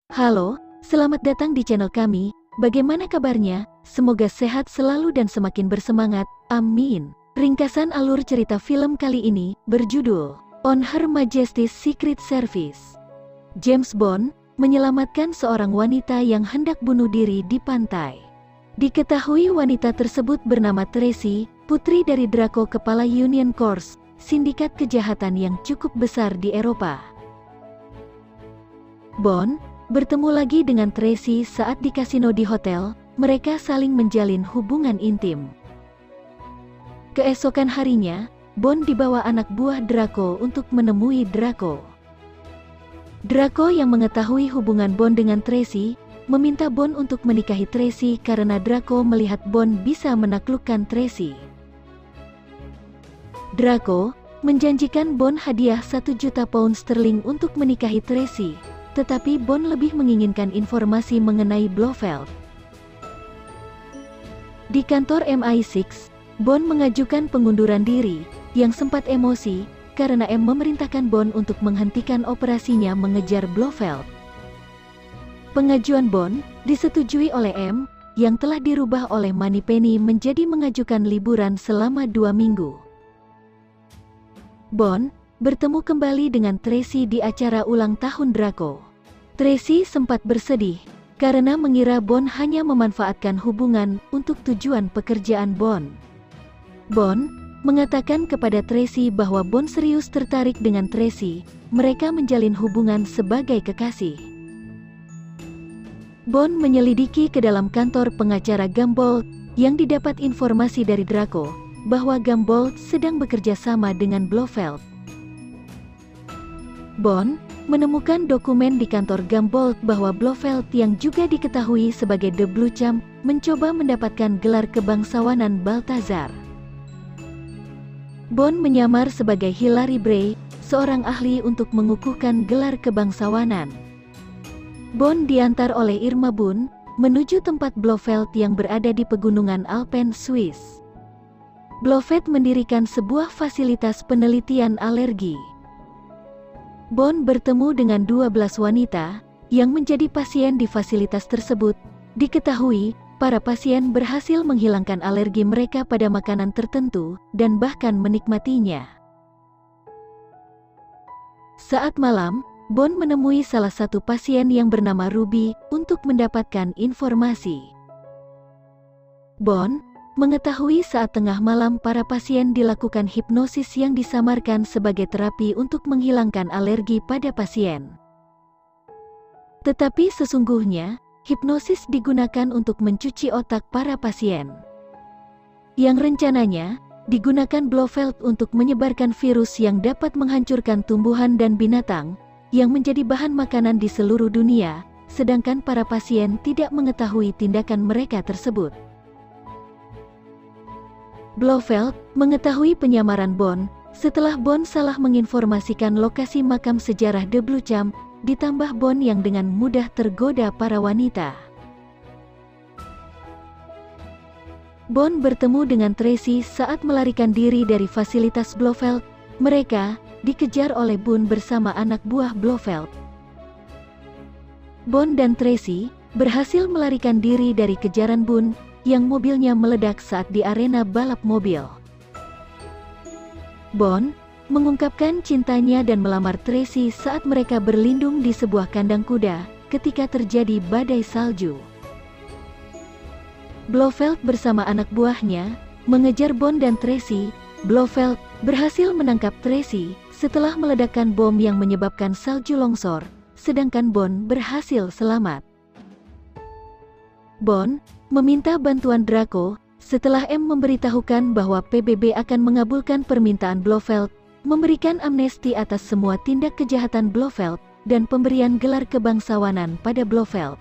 Halo, selamat datang di channel kami. Bagaimana kabarnya? Semoga sehat selalu dan semakin bersemangat. Amin. Ringkasan alur cerita film kali ini berjudul On Her Majesty's Secret Service. James Bond menyelamatkan seorang wanita yang hendak bunuh diri di pantai. Diketahui wanita tersebut bernama Tracy, putri dari Draco, kepala Union Corps, sindikat kejahatan yang cukup besar di Eropa. Bond bertemu lagi dengan Tracy saat di kasino di hotel. Mereka saling menjalin hubungan intim. Keesokan harinya, Bond dibawa anak buah Draco untuk menemui Draco. Draco yang mengetahui hubungan Bond dengan Tracy, meminta Bond untuk menikahi Tracy karena Draco melihat Bond bisa menaklukkan Tracy. Draco menjanjikan Bond hadiah 1 juta pound sterling untuk menikahi Tracy, tetapi Bond lebih menginginkan informasi mengenai Blofeld. Di kantor MI6, Bond mengajukan pengunduran diri, yang sempat emosi, karena M memerintahkan Bond untuk menghentikan operasinya mengejar Blofeld. Pengajuan Bond disetujui oleh M, yang telah dirubah oleh Moneypenny menjadi mengajukan liburan selama 2 minggu. Bond bertemu kembali dengan Tracy di acara ulang tahun Draco. Tracy sempat bersedih, karena mengira Bond hanya memanfaatkan hubungan untuk tujuan pekerjaan Bond. Bond mengatakan kepada Tracy bahwa Bond serius tertarik dengan Tracy, mereka menjalin hubungan sebagai kekasih. Bond menyelidiki ke dalam kantor pengacara Gumboldt, yang didapat informasi dari Draco, bahwa Gumboldt sedang bekerja sama dengan Blofeld. Bond menemukan dokumen di kantor Gumboldt bahwa Blofeld, yang juga diketahui sebagai The Blue Champ, mencoba mendapatkan gelar kebangsawanan Balthazar. Bond menyamar sebagai Hilary Bray, seorang ahli untuk mengukuhkan gelar kebangsawanan. Bond diantar oleh Irma Buhn menuju tempat Blofeld yang berada di pegunungan Alpen, Swiss. Blofeld mendirikan sebuah fasilitas penelitian alergi. Bond bertemu dengan 12 wanita yang menjadi pasien di fasilitas tersebut. Diketahui, para pasien berhasil menghilangkan alergi mereka pada makanan tertentu dan bahkan menikmatinya. Saat malam, Bond menemui salah satu pasien yang bernama Ruby untuk mendapatkan informasi. Bond mengetahui saat tengah malam para pasien dilakukan hipnosis yang disamarkan sebagai terapi untuk menghilangkan alergi pada pasien. Tetapi sesungguhnya, hipnosis digunakan untuk mencuci otak para pasien. Yang rencananya, digunakan Blofeld untuk menyebarkan virus yang dapat menghancurkan tumbuhan dan binatang, yang menjadi bahan makanan di seluruh dunia, sedangkan para pasien tidak mengetahui tindakan mereka tersebut. Blofeld mengetahui penyamaran Bond, setelah Bond salah menginformasikan lokasi makam sejarah The Blue Champ, ditambah Bond yang dengan mudah tergoda para wanita. Bond bertemu dengan Tracy saat melarikan diri dari fasilitas Blofeld. Mereka dikejar oleh Buhn bersama anak buah Blofeld. Bond dan Tracy berhasil melarikan diri dari kejaran Buhn, yang mobilnya meledak saat di arena balap mobil. Bond mengungkapkan cintanya dan melamar Tracy saat mereka berlindung di sebuah kandang kuda ketika terjadi badai salju. Blofeld bersama anak buahnya mengejar Bond dan Tracy. Blofeld berhasil menangkap Tracy setelah meledakkan bom yang menyebabkan salju longsor, sedangkan Bond berhasil selamat. Bond meminta bantuan Draco setelah M memberitahukan bahwa PBB akan mengabulkan permintaan Blofeld, memberikan amnesti atas semua tindak kejahatan Blofeld, dan pemberian gelar kebangsawanan pada Blofeld.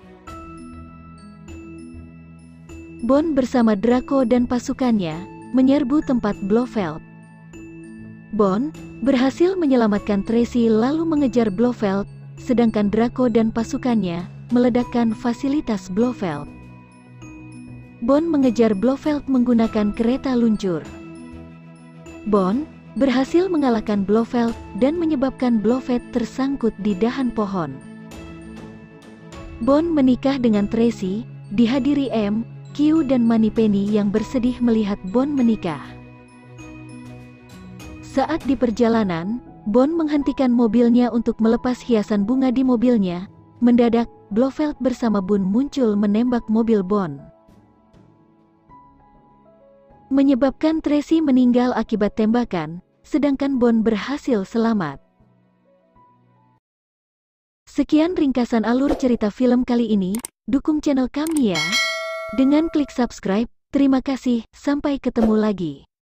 Bond bersama Draco dan pasukannya menyerbu tempat Blofeld. Bond berhasil menyelamatkan Tracy lalu mengejar Blofeld, sedangkan Draco dan pasukannya meledakkan fasilitas Blofeld. Bond mengejar Blofeld menggunakan kereta luncur. Bond berhasil mengalahkan Blofeld dan menyebabkan Blofeld tersangkut di dahan pohon. Bond menikah dengan Tracy, dihadiri M, Q dan Moneypenny yang bersedih melihat Bond menikah. Saat di perjalanan, Bond menghentikan mobilnya untuk melepas hiasan bunga di mobilnya. Mendadak, Blofeld bersama Boone muncul menembak mobil Bond, menyebabkan Tracy meninggal akibat tembakan, sedangkan Bond berhasil selamat. Sekian ringkasan alur cerita film kali ini. Dukung channel kami ya dengan klik subscribe. Terima kasih, sampai ketemu lagi.